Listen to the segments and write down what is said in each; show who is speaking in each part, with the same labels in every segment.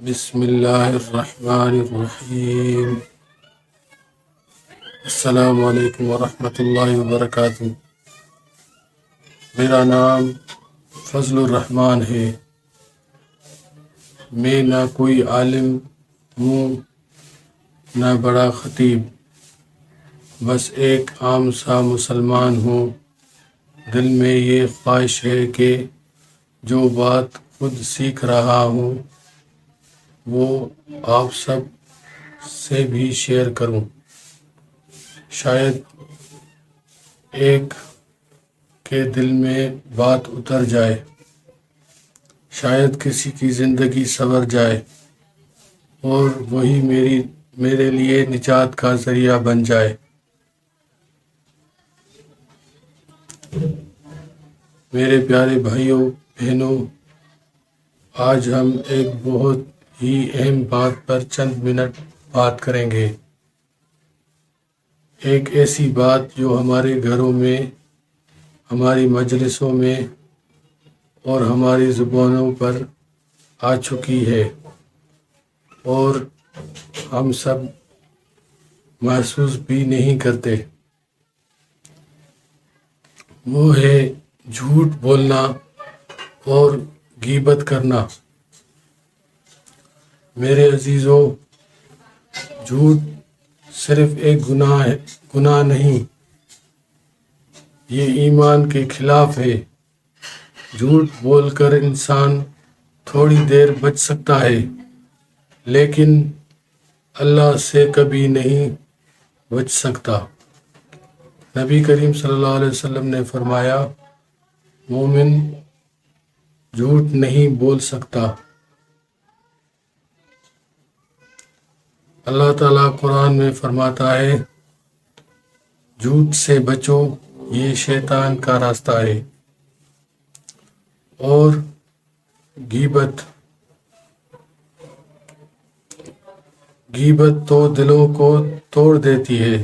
Speaker 1: بسم اللہ الرحمن الرحیم۔ السلام علیکم ورحمۃ اللہ وبرکاتہ۔ میرا نام فضل الرحمن ہے۔ میں نہ کوئی عالم ہوں نہ بڑا خطیب، بس ایک عام سا مسلمان ہوں۔ دل میں یہ خواہش ہے کہ جو بات خود سیکھ رہا ہوں وہ آپ سب سے بھی شیئر کروں۔ شاید ایک کے دل میں بات اتر جائے، شاید کسی کی زندگی سنور جائے اور وہی میرے لیے نجات کا ذریعہ بن جائے۔ میرے پیارے بھائیوں بہنوں، آج ہم ایک بہت ہی اہم بات پر چند منٹ بات کریں گے۔ ایک ایسی بات جو ہمارے گھروں میں، ہماری مجلسوں میں اور ہماری زبانوں پر آ چکی ہے اور ہم سب محسوس بھی نہیں کرتے۔ وہ ہے جھوٹ بولنا اور غیبت کرنا۔ میرے عزیزوں، جھوٹ صرف ایک گناہ نہیں، یہ ایمان کے خلاف ہے۔ جھوٹ بول کر انسان تھوڑی دیر بچ سکتا ہے، لیکن اللہ سے کبھی نہیں بچ سکتا۔ نبی کریم صلی اللہ علیہ وسلم نے فرمایا، مومن جھوٹ نہیں بول سکتا۔ اللہ تعالیٰ قرآن میں فرماتا ہے، جھوٹ سے بچو، یہ شیطان کا راستہ ہے۔ اور غیبت تو دلوں کو توڑ دیتی ہے،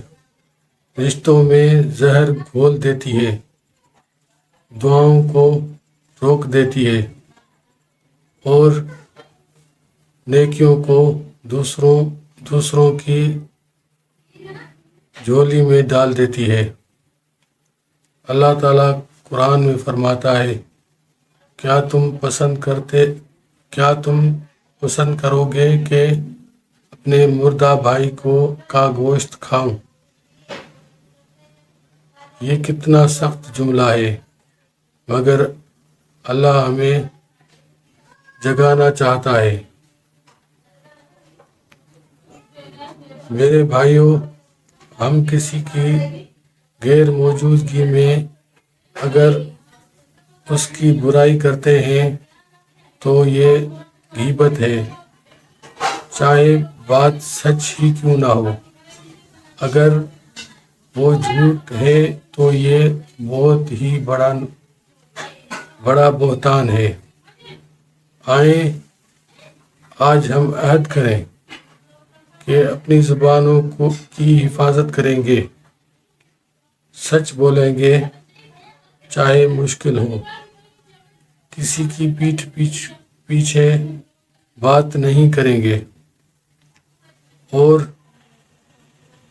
Speaker 1: رشتوں میں زہر گھول دیتی ہے، دعاؤں کو روک دیتی ہے اور نیکیوں کو دوسروں کی جھولی میں ڈال دیتی ہے۔ اللہ تعالیٰ قرآن میں فرماتا ہے، کیا تم پسند کرو گے کہ اپنے مردہ بھائی کا گوشت کھاؤں؟ یہ کتنا سخت جملہ ہے، مگر اللہ ہمیں جگانا چاہتا ہے۔ میرے بھائیوں، ہم کسی کی غیر موجودگی میں اگر اس کی برائی کرتے ہیں تو یہ غیبت ہے، چاہے بات سچ ہی کیوں نہ ہو۔ اگر وہ جھوٹ ہے تو یہ بہت ہی بڑا بہتان ہے۔ آئیں آج ہم عہد کریں کہ اپنی زبانوں کی حفاظت کریں گے، سچ بولیں گے چاہے مشکل ہو، کسی کی پیٹھ پیچھے بات نہیں کریں گے، اور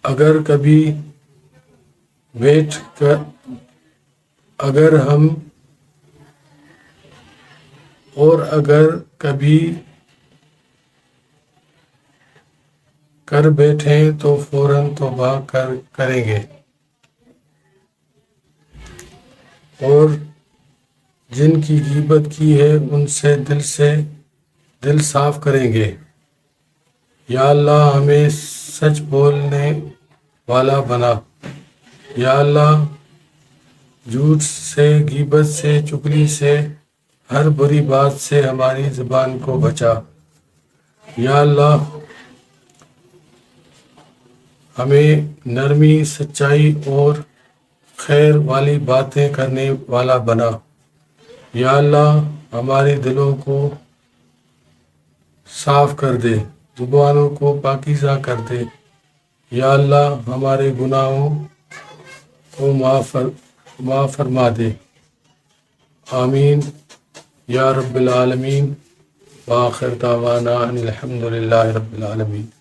Speaker 1: اگر کبھی کر بیٹھیں تو فوراً توبہ کریں گے، اور جن کی غیبت کی ہے ان سے دل صاف کریں گے۔ یا اللہ ہمیں سچ بولنے والا بنا۔ یا اللہ جھوٹ سے، غیبت سے، چغلی سے، ہر بری بات سے ہماری زبان کو بچا۔ یا اللہ ہمیں نرمی، سچائی اور خیر والی باتیں کرنے والا بنا۔ یا اللہ ہمارے دلوں کو صاف کر دے، زبانوں کو پاکیزہ کر دے۔ یا اللہ ہمارے گناہوں کو معاف فرما دے۔ آمین یا رب العالمین۔ وآخر دعوانا ان الحمد للہ رب العالمین.